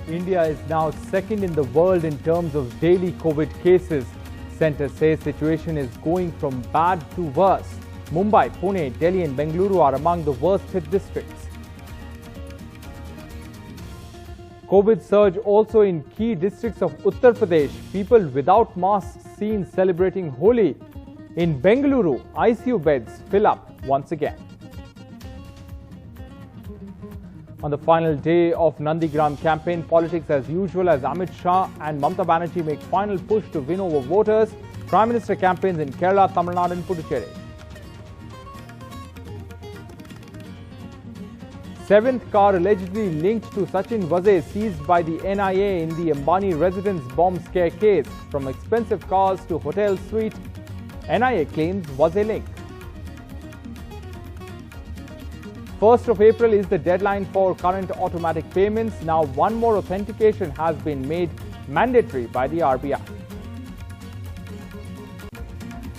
India is now second in the world in terms of daily Covid cases. Centre says situation is going from bad to worse. Mumbai, Pune, Delhi and Bengaluru are among the worst hit districts. Covid surge also in key districts of Uttar Pradesh. People without masks seen celebrating Holi. In Bengaluru, ICU beds fill up once again. On the final day of Nandigram campaign, politics as usual as Amit Shah and Mamata Banerjee make final push to win over voters. Prime Minister campaigns in Kerala, Tamil Nadu and Puducherry. Seventh car allegedly linked to Sachin Vaze seized by the NIA in the Ambani residence bomb scare case. From expensive cars to hotel suite, NIA claims Vaze link. 1st of April is the deadline for current automatic payments. Now one more authentication has been made mandatory by the RBI.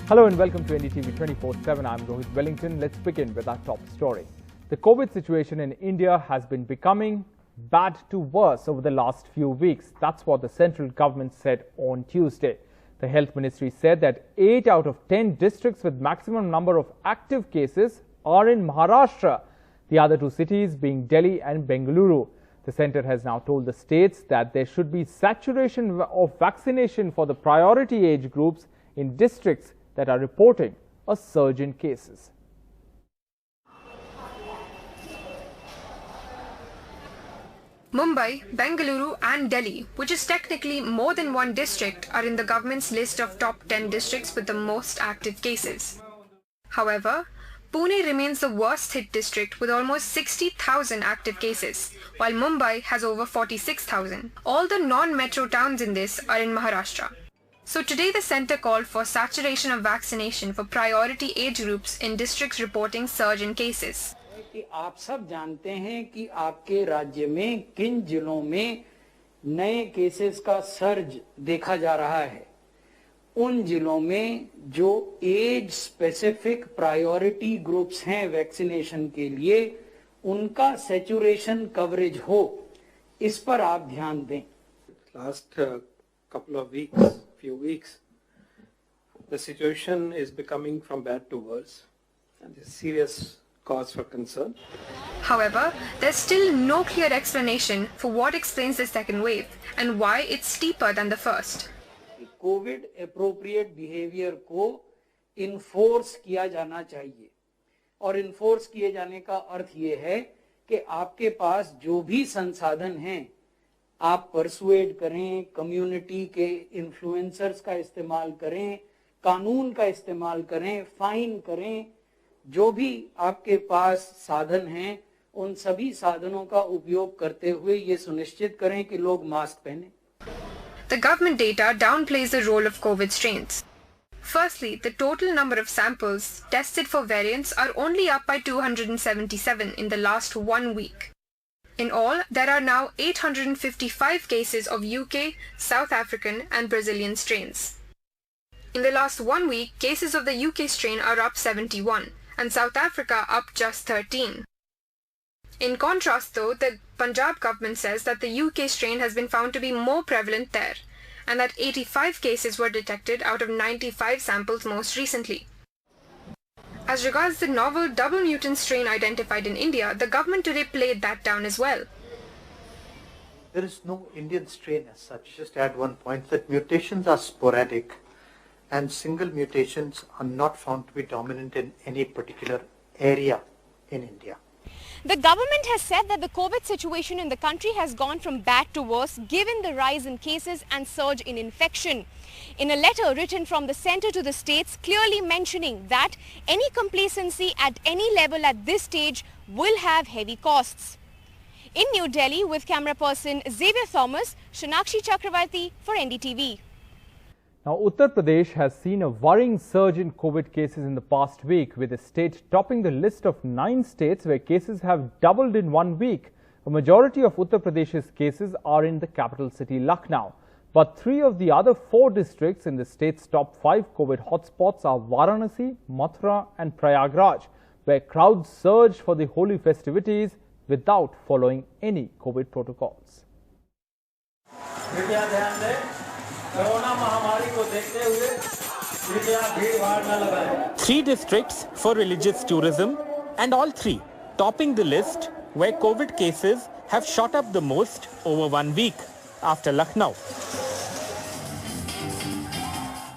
Hello and welcome to NDTV 24/7. I'm Rohit Wellington. Let's begin with our top story. The COVID situation in India has been becoming bad to worse over the last few weeks. That's what the central government said on Tuesday. The Health Ministry said that 8 out of 10 districts with maximum number of active cases are in Maharashtra. The other two cities being Delhi and Bengaluru. The centre has now told the states that there should be saturation of vaccination for the priority age groups in districts that are reporting a surge in cases. Mumbai, Bengaluru and Delhi, which is technically more than one district, are in the government's list of top 10 districts with the most active cases. However, Pune remains the worst hit district with almost 60,000 active cases, while Mumbai has over 46,000. All the non-metro towns in this are in Maharashtra. So today the centre called for saturation of vaccination for priority age groups in districts reporting surge in cases. आप सब जानते हैं कि आपके राज्य में किन जिलों में नए केसेस का सर्ज देखा जा रहा है। उन जिलों में जो एज स्पेसिफिक प्रायोरिटी ग्रुप्स हैं वैक्सीनेशन के लिए, उनका सैचुरेशन कवरेज हो, इस पर आप ध्यान दें। Last couple of few weeks, the situation is becoming from bad to worse, and there's serious cause for concern. However, there's still no clear explanation for what explains the second wave and why it's steeper than the first. Covid appropriate behaviour को enforce किया जाना चाहिए, और enforce किए जाने का अर्थ ये है कि आपके पास जो भी संसाधन हैं आप परसुएड करें, कम्युनिटी के इन्फ्लुएंसर्स का इस्तेमाल करें, कानून का इस्तेमाल करें, फाइन करें। जो भी आपके पास साधन हैं उन सभी साधनों का उपयोग करते हुए ये सुनिश्चित करें कि लोग मास्क पहनें। The government data downplays the role of COVID strains. Firstly, the total number of samples tested for variants are only up by 277 in the last 1 week. In all, there are now 855 cases of UK, South African and Brazilian strains. In the last 1 week, cases of the UK strain are up 71 and South Africa up just 13. In contrast though, the Punjab government says that the UK strain has been found to be more prevalent there and that 85 cases were detected out of 95 samples most recently. As regards the novel double mutant strain identified in India, the government today played that down as well. There is no Indian strain as such. Just add one point that mutations are sporadic and single mutations are not found to be dominant in any particular area in India. The government has said that the COVID situation in the country has gone from bad to worse given the rise in cases and surge in infection. In a letter written from the centre to the states clearly mentioning that any complacency at any level at this stage will have heavy costs. In New Delhi with camera person Xavier Thomas, Shanakshi Chakravarti for NDTV. Now, Uttar Pradesh has seen a worrying surge in COVID cases in the past week, with the state topping the list of 9 states where cases have doubled in 1 week. A majority of Uttar Pradesh's cases are in the capital city Lucknow. But 3 of the other 4 districts in the state's top 5 COVID hotspots are Varanasi, Mathura and Prayagraj, where crowds surged for the holy festivities without following any COVID protocols. कृपया ध्यान दें, corona महामारी को देखते हुए कृपया भीड़-भाड़ न लगाएं। 3 districts for religious tourism, and all 3 topping the list where COVID cases have shot up the most over 1 week after Lucknow.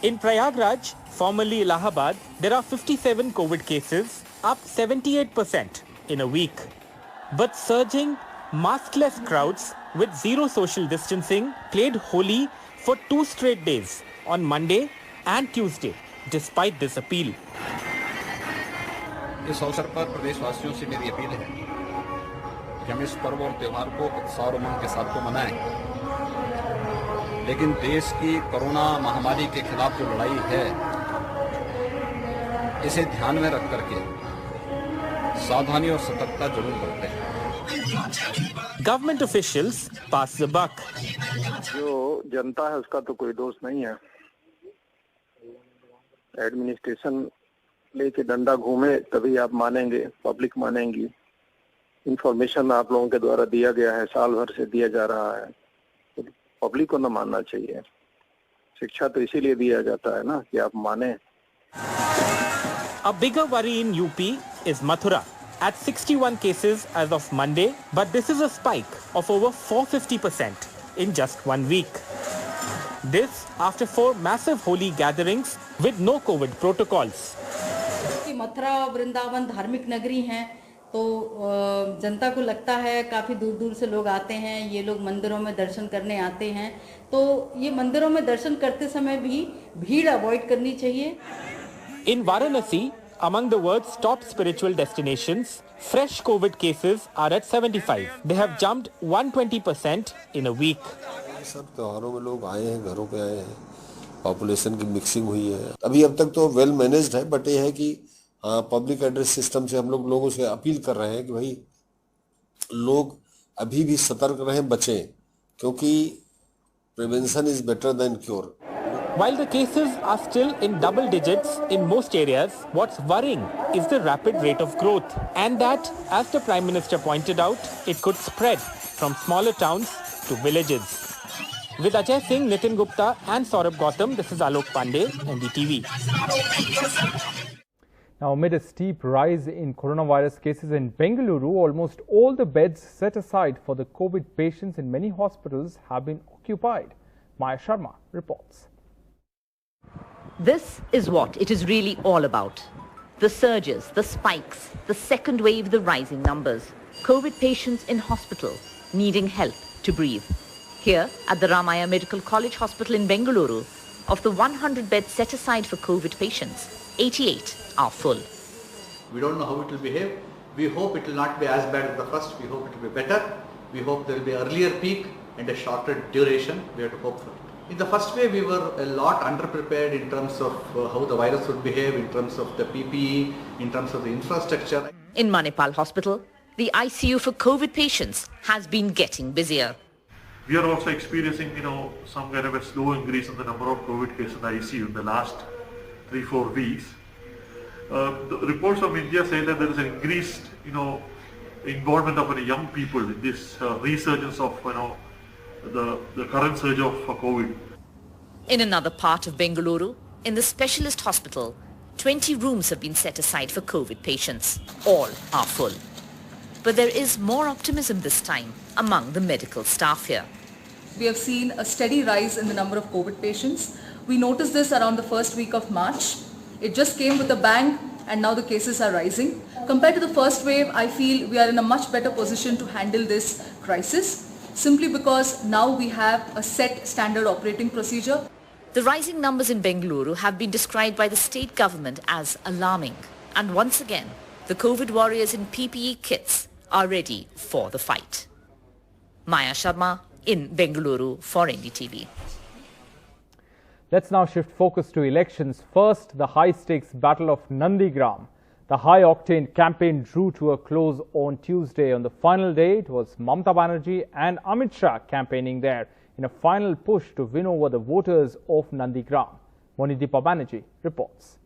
In Prayagraj, formerly Allahabad, there are 57 COVID cases, up 78% in a week. But surging, maskless crowds with zero social distancing played Holi for 2 straight days on Monday and Tuesday, despite this appeal. इस अवसर पर प्रदेशवासियों से मेरी appeal है कि हम इस पर्व और त्योहार को उत्साह और उमंग के साथ तो मनाएं, लेकिन देश की कोरोना महामारी के खिलाफ जो लड़ाई है, इसे ध्यान में रख करके सावधानी और सतर्कता जरूर बरतें। Government officials pass the buck. जो जनता है उसका तो कोई दोष नहीं है। एडमिनिस्ट्रेशन लेके डंडा घूमे तभी आप मानेंगे, पब्लिक मानेंगी। इंफॉर्मेशन आप लोगों के द्वारा दिया गया है, साल भर से दिया जा रहा है, तो पब्लिक को न मानना चाहिए। शिक्षा तो इसीलिए दिया जाता है ना कि आप माने। A bigger worry in UP is Mathura at 61 cases as of Monday, but this is a spike of over 450% in just 1 week. This after 4 massive holy gatherings with no COVID protocols. Mathura और वृंदावन धार्मिक नगरी हैं, तो जनता को लगता है काफ़ी दूर दूर से लोग आते हैं, ये लोग मंदिरों में दर्शन करने आते हैं, तो ये मंदिरों में दर्शन करते समय भी भीड़ अवॉइड करनी चाहिए। In Varanasi, among the world's top spiritual destinations, fresh COVID cases are at 75. They have jumped 120% in a week. सब त्योहारों में लोग आए हैं, घरों पे आए हैं, पॉपुलेशन की मिक्सिंग हुई है। अभी अब तक तो वेल मैनेज्ड है, बट ये है कि पब्लिक एड्रेस सिस्टम से हम लोग लोगों से अपील कर रहे हैं कि भाई लोग अभी भी सतर्क रहें, बचें, क्योंकि prevention is better than cure. While the cases are still in double digits in most areas, what's worrying is the rapid rate of growth, and that, as the Prime Minister pointed out, it could spread from smaller towns to villages. With Ajay Singh, Nitin Gupta and Saurabh Gautam, this is Alok Pandey, NDTV. Now, amid a steep rise in coronavirus cases in Bengaluru, almost all the beds set aside for the COVID patients in many hospitals have been occupied. Maya Sharma reports. This is what it is really all about. The surges, the spikes, the second wave, the rising numbers. COVID patients in hospital needing help to breathe. Here at the Ramaya Medical College Hospital in Bengaluru, of the 100 beds set aside for COVID patients, 88 are full. We don't know how it will behave. We hope it will not be as bad as the first. We hope it will be better. We hope there will be an earlier peak and a shorter duration. We have to hope for it. In the first wave, we were a lot underprepared in terms of how the virus would behave, in terms of the PPE, in terms of the infrastructure. In Manipal Hospital, the ICU for COVID patients has been getting busier. We are also experiencing, some kind of a slow increase in the number of COVID cases in the ICU in the last 3-4 weeks. The reports from India say that there is an increased, involvement of young people in this resurgence of, the current surge of COVID. In another part of Bengaluru, in the specialist hospital, 20 rooms have been set aside for COVID patients. All are full. But there is more optimism this time among the medical staff here. We have seen a steady rise in the number of COVID patients. We noticed this around the first week of March. It just came with a bang, and now the cases are rising. Compared to the first wave, I feel we are in a much better position to handle this crisis, simply because now we have a set standard operating procedure. The rising numbers in Bengaluru have been described by the state government as alarming. And once again, the COVID warriors in PPE kits are ready for the fight. Maya Sharma in Bengaluru for NDTV. Let's now shift focus to elections. First, the high-stakes battle of Nandigram. The high-octane campaign drew to a close on Tuesday. On the final day, it was Mamata Banerjee and Amit Shah campaigning there in a final push to win over the voters of Nandigram. Monideepa Banerjee reports.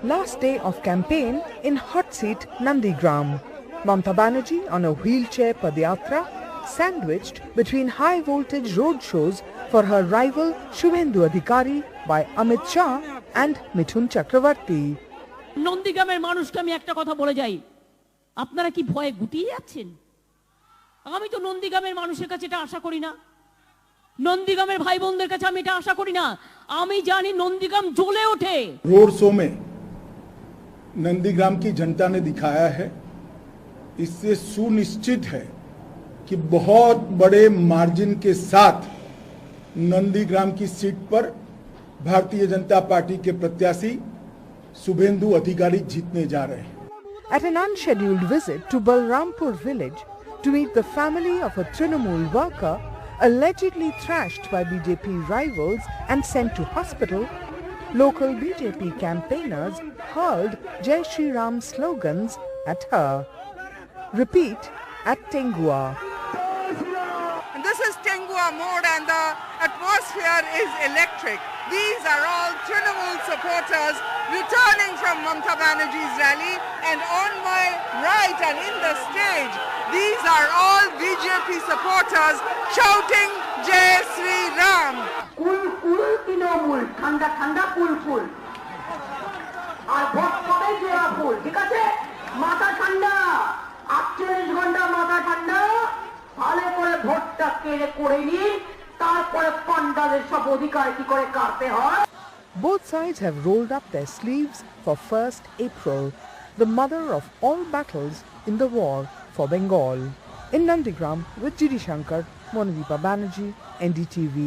Last day of campaign in hot seat Nandigram. Mamata Banerjee on a wheelchair Padyatra, sandwiched between high voltage road shows for her rival Shubhendu Adhikari by Amit Shah and Mithun Chakravarti. নন্দীগ্রামের মানুষকে আমি একটা কথা বলে যাই, আপনারা কি ভয়ে গুটিয়ে যাচ্ছেন? আমি তো নন্দীগ্রামের মানুষের কাছে এটা আশা করি না, নন্দীগ্রামের ভাই বোনদের কাছে আমি এটা আশা করি না। আমি জানি নন্দীগ্রাম জ্বলে ওঠে। रोड शो में नंदीग्राम की जनता ने दिखाया है, इससे सुनिश्चित है कि बहुत बड़े मार्जिन के साथ नंदीग्राम की सीट पर भारतीय जनता पार्टी के प्रत्याशी शुभेंदु अधिकारी जीतने जा रहे हैं। At an unscheduled visit to Balrampur village to meet the family of a Trinamool worker allegedly thrashed by BJP rivals and sent to hospital, local BJP campaigners hurled Jai Shri Ram slogans at her. Repeat at Tengua. This is Tengua mode and the atmosphere is electric. These are all Trinamool supporters returning from Mamata Banerjee's rally, and on my right and in the stage, these are all BJP supporters shouting Jai Shri Ram. Cool, cool, Trinamool, thanda, thanda, cool, cool. Our vote today Jai Cool. ঠিক আছে? মাথা ঠান্ডা, 48 ঘন্টা মাথা ঠান্ডা, ভালো করে ভোটটা কেড়ে করে নিন, তারপরে পান্ডাদের সব অধিকার কি করে কাটতে হয়। Both sides have rolled up their sleeves for 1st April, the mother of all battles in the war for Bengal. In Nandigram with G.D. Shankar, Monadeepa Banerjee, NDTV.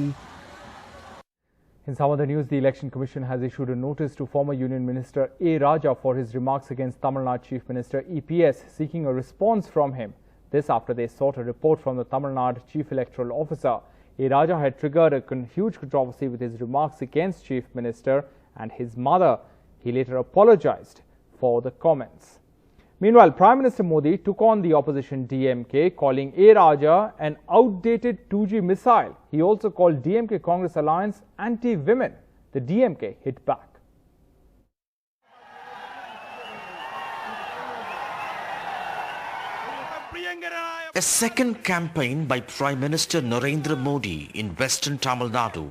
In some other news, the Election Commission has issued a notice to former Union Minister A. Raja for his remarks against Tamil Nadu Chief Minister EPS, seeking a response from him. This after they sought a report from the Tamil Nadu Chief Electoral Officer. A. Raja had triggered a huge controversy with his remarks against Chief Minister and his mother. He later apologized for the comments. Meanwhile, Prime Minister Modi took on the opposition DMK, calling A. Raja an outdated 2G missile. He also called DMK Congress alliance anti-women. The DMK hit back. A second campaign by Prime Minister Narendra Modi in Western Tamil Nadu,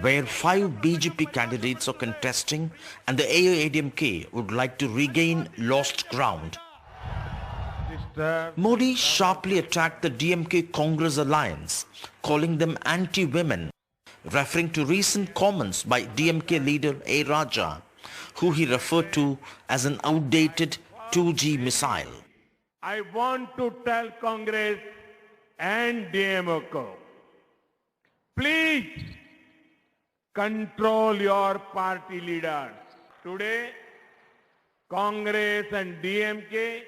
where 5 BJP candidates are contesting and the AIADMK would like to regain lost ground. Modi sharply attacked the DMK Congress alliance, calling them anti-women, referring to recent comments by DMK leader A. Raja, who he referred to as an outdated 2G missile. I want to tell Congress and DMK, please control your party leaders. Today, Congress and DMK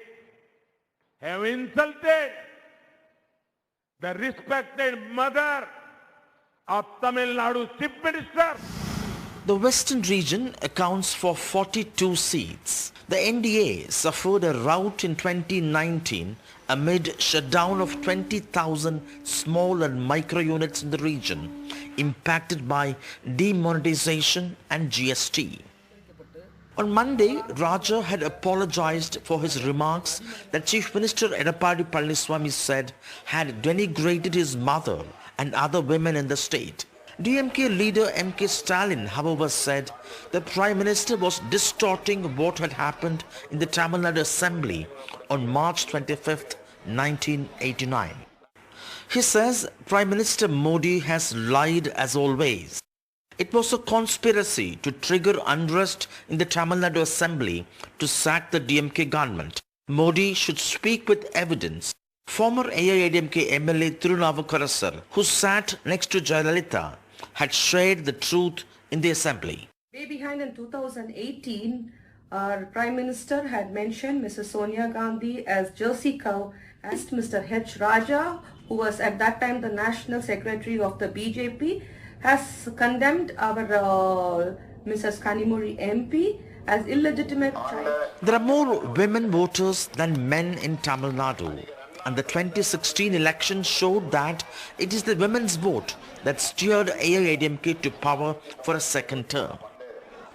have insulted the respected mother of Tamil Nadu Chief Minister. The western region accounts for 42 seats. The NDA suffered a rout in 2019 amid shutdown of 20,000 small and micro units in the region, impacted by demonetization and GST. On Monday, Raja had apologized for his remarks that Chief Minister Edappadi Palaniswamy said had denigrated his mother and other women in the state. DMK leader M.K. Stalin, however, said the Prime Minister was distorting what had happened in the Tamil Nadu Assembly on March 25, 1989. He says Prime Minister Modi has lied as always. It was a conspiracy to trigger unrest in the Tamil Nadu Assembly to sack the DMK government. Modi should speak with evidence. Former AIADMK MLA Thirunavukarasar, who sat next to Jayalalitha, had shared the truth in the assembly. Way behind in 2018, our Prime Minister had mentioned Mrs. Sonia Gandhi as Jersey cow, as Mr. H. Raja, who was at that time the National Secretary of the BJP, has condemned our Mrs. Kanimuri MP as illegitimate child. There are more women voters than men in Tamil Nadu. And the 2016 election showed that it is the women's vote that steered AIADMK to power for a second term.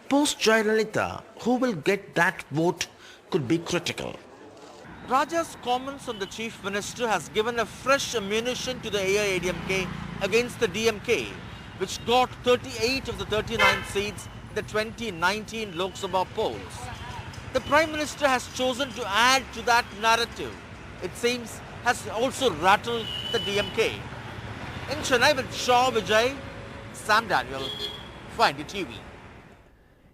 Post Jayalalitha, who will get that vote could be critical. Raja's comments on the Chief Minister has given a fresh ammunition to the AIADMK against the DMK, which got 38 of the 39 seats in the 2019 Lok Sabha polls. The Prime Minister has chosen to add to that narrative. It seems has also rattled the DMK. In Chennai with Shaw Vijay, Sam Daniel, for NDTV.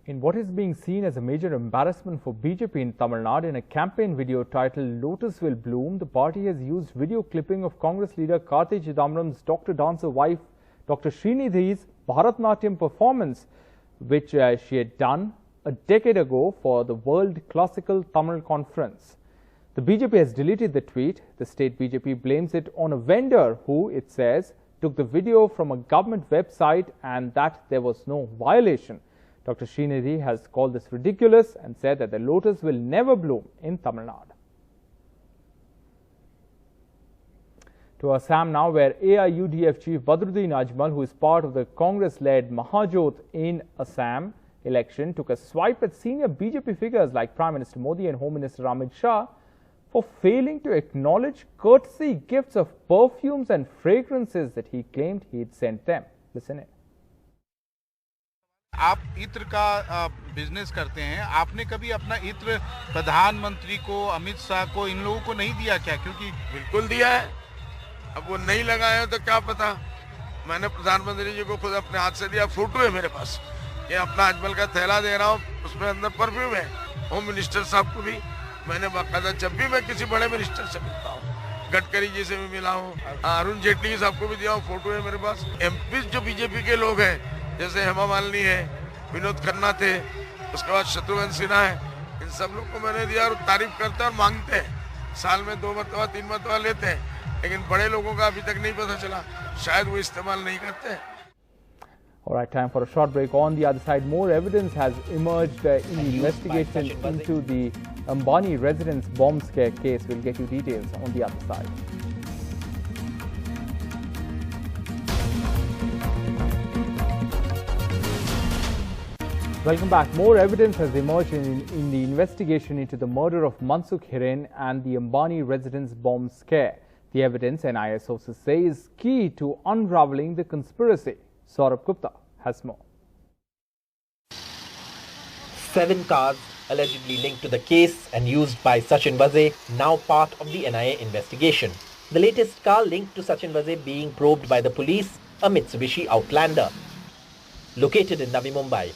In what is being seen as a major embarrassment for BJP in Tamil Nadu, in a campaign video titled Lotus Will Bloom, the party has used video clipping of Congress leader Karthi Chidambaram's doctor dancer wife Dr. Srinidhi's Bharatnatyam performance, which she had done a decade ago for the World Classical Tamil Conference. The BJP has deleted the tweet. The state BJP blames it on a vendor who, it says, took the video from a government website and that there was no violation. Dr. Srinidhi has called this ridiculous and said that the lotus will never bloom in Tamil Nadu. To Assam now, where AIUDF Chief Badruddin Ajmal, who is part of the Congress-led Mahajot in Assam election, took a swipe at senior BJP figures like Prime Minister Modi and Home Minister Amit Shah for failing to acknowledge courtesy gifts of perfumes and fragrances that he claimed he'd sent them. Listen in. आप इत्र का business करते हैं, आपने कभी अपना इत्र प्रधानमंत्री को, अमित शाह को, इन लोगों को नहीं दिया क्या? क्योंकि बिल्कुल दिया है। अब वो नहीं लगाए तो क्या पता। मैंने प्रधानमंत्री जी को खुद अपने हाथ से दिया, फोटो है मेरे पास। ये अपना अजमल का थैला दे रहा हूँ, उसमें अंदर परफ्यूम है। होम मिनिस्टर साहब को भी मैंने बाकायदा, जब भी मैं किसी बड़े मिनिस्टर से मिलता हूँ, गडकरी जी से भी मिला हूँ, अरुण जेटली साहब को भी दिया हूँ, फोटो है मेरे पास। एमपी जो बीजेपी के लोग हैं, जैसे हेमा मालिनी है, विनोद खन्ना थे, उसके बाद शत्रुघ्न सिन्हा है, इन सब लोग को मैंने दिया और तारीफ करते हैं और मांगते हैं। साल में 2 मरतबा 3 मरतबा लेते हैं, लेकिन बड़े लोगों का अभी तक नहीं पता चला, शायद वो इस्तेमाल नहीं करते हैं। All right, time for a short break. On the other side, more evidence has emerged in the investigation into the Ambani residence bomb scare case. We'll get you details on the other side. Welcome back. More evidence has emerged in the investigation into the murder of Mansukh Hiren and the Ambani residence bomb scare. The evidence, NIA sources say, is key to unraveling the conspiracy. Saurabh Gupta has more. 7 cars allegedly linked to the case and used by Sachin Vaze, now part of the NIA investigation. The latest car linked to Sachin Vaze being probed by the police, a Mitsubishi Outlander, located in Navi Mumbai.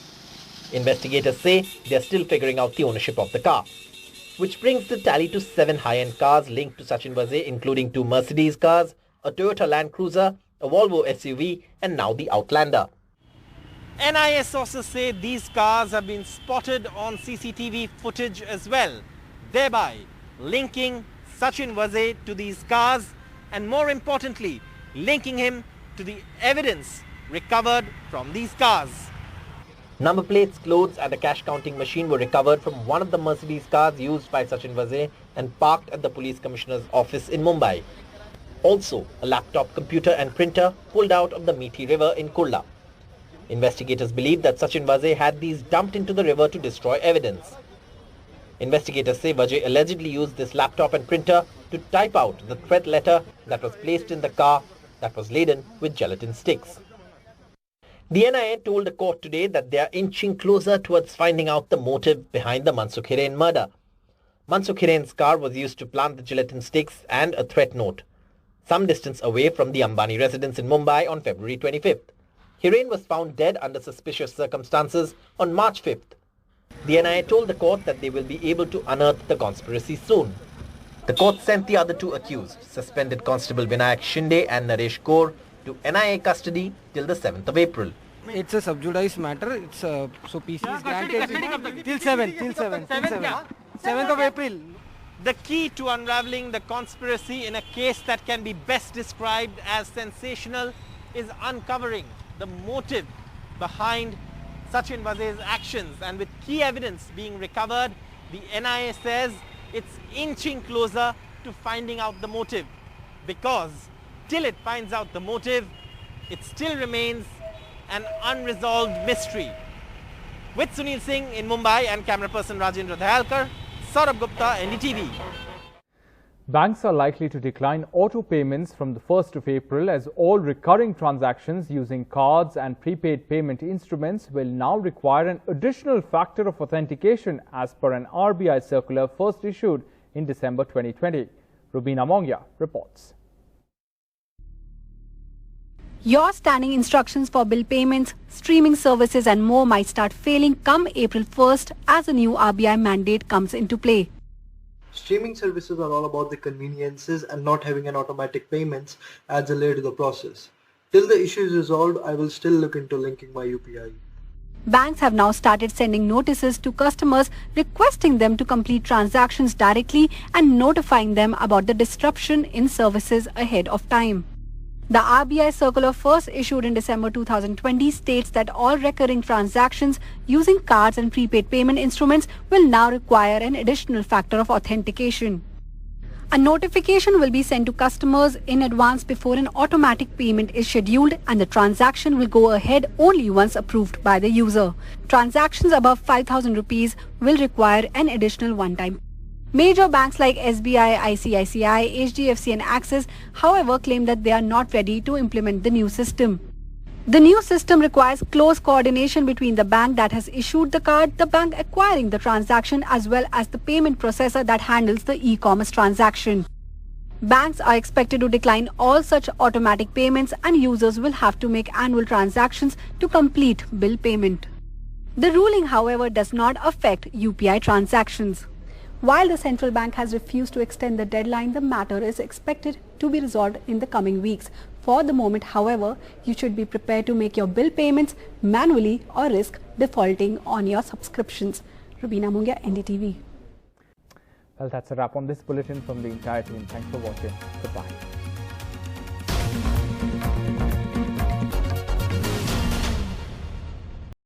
Investigators say they are still figuring out the ownership of the car, which brings the tally to 7 high-end cars linked to Sachin Vaze, including 2 Mercedes cars, a Toyota Land Cruiser, a Volvo SUV, and now the Outlander. NIA sources say these cars have been spotted on CCTV footage as well, thereby linking Sachin Vaze to these cars and, more importantly, linking him to the evidence recovered from these cars. Number plates, clothes and a cash counting machine were recovered from one of the Mercedes cars used by Sachin Vaze and parked at the police commissioner's office in Mumbai. Also, a laptop, computer and printer pulled out of the Methi River in Kurla. Investigators believe that Sachin Vaze had these dumped into the river to destroy evidence. Investigators say Vaze allegedly used this laptop and printer to type out the threat letter that was placed in the car that was laden with gelatin sticks. The NIA told the court today that they are inching closer towards finding out the motive behind the Mansukh Hiren murder. Mansukh Hiren's car was used to plant the gelatin sticks and a threat note, some distance away from the Ambani residence in Mumbai on February 25th. Hiren was found dead under suspicious circumstances on March 5th. The NIA told the court that they will be able to unearth the conspiracy soon. The court sent the other 2 accused, suspended Constable Vinayak Shinde and Naresh Kaur, to NIA custody till the 7th of April. It's a subjudice matter. It's so PC is granted till 7th of April. The key to unraveling the conspiracy in a case that can be best described as sensational is uncovering the motive behind Sachin Vaze's actions, and with key evidence being recovered, the NIA says it's inching closer to finding out the motive, because till it finds out the motive, it still remains an unresolved mystery. With Sunil Singh in Mumbai and camera person Rajendra Dayalkar, Saurabh Gupta, NDTV. Banks are likely to decline auto payments from the 1st of April as all recurring transactions using cards and prepaid payment instruments will now require an additional factor of authentication as per an RBI circular first issued in December 2020. Rubina Mongia reports. Your standing instructions for bill payments, streaming services and more might start failing come April 1st as a new RBI mandate comes into play. Streaming services are all about the conveniences, and not having an automatic payments adds a layer to the process. Till the issue is resolved, I will still look into linking my UPI. Banks have now started sending notices to customers requesting them to complete transactions directly and notifying them about the disruption in services ahead of time. The RBI circular first issued in December 2020 states that all recurring transactions using cards and prepaid payment instruments will now require an additional factor of authentication. A notification will be sent to customers in advance before an automatic payment is scheduled, and the transaction will go ahead only once approved by the user. Transactions above 5,000 rupees will require an additional one-time. Major banks like SBI, ICICI, HDFC and Axis, however, claim that they are not ready to implement the new system. The new system requires close coordination between the bank that has issued the card, the bank acquiring the transaction, as well as the payment processor that handles the e-commerce transaction. Banks are expected to decline all such automatic payments, and users will have to make annual transactions to complete bill payment. The ruling, however, does not affect UPI transactions. While the central bank has refused to extend the deadline, the matter is expected to be resolved in the coming weeks. For the moment, however, you should be prepared to make your bill payments manually or risk defaulting on your subscriptions. Rubina Mungia, NDTV. Well, that's a wrap on this bulletin from the entire team. Thanks for watching. Goodbye.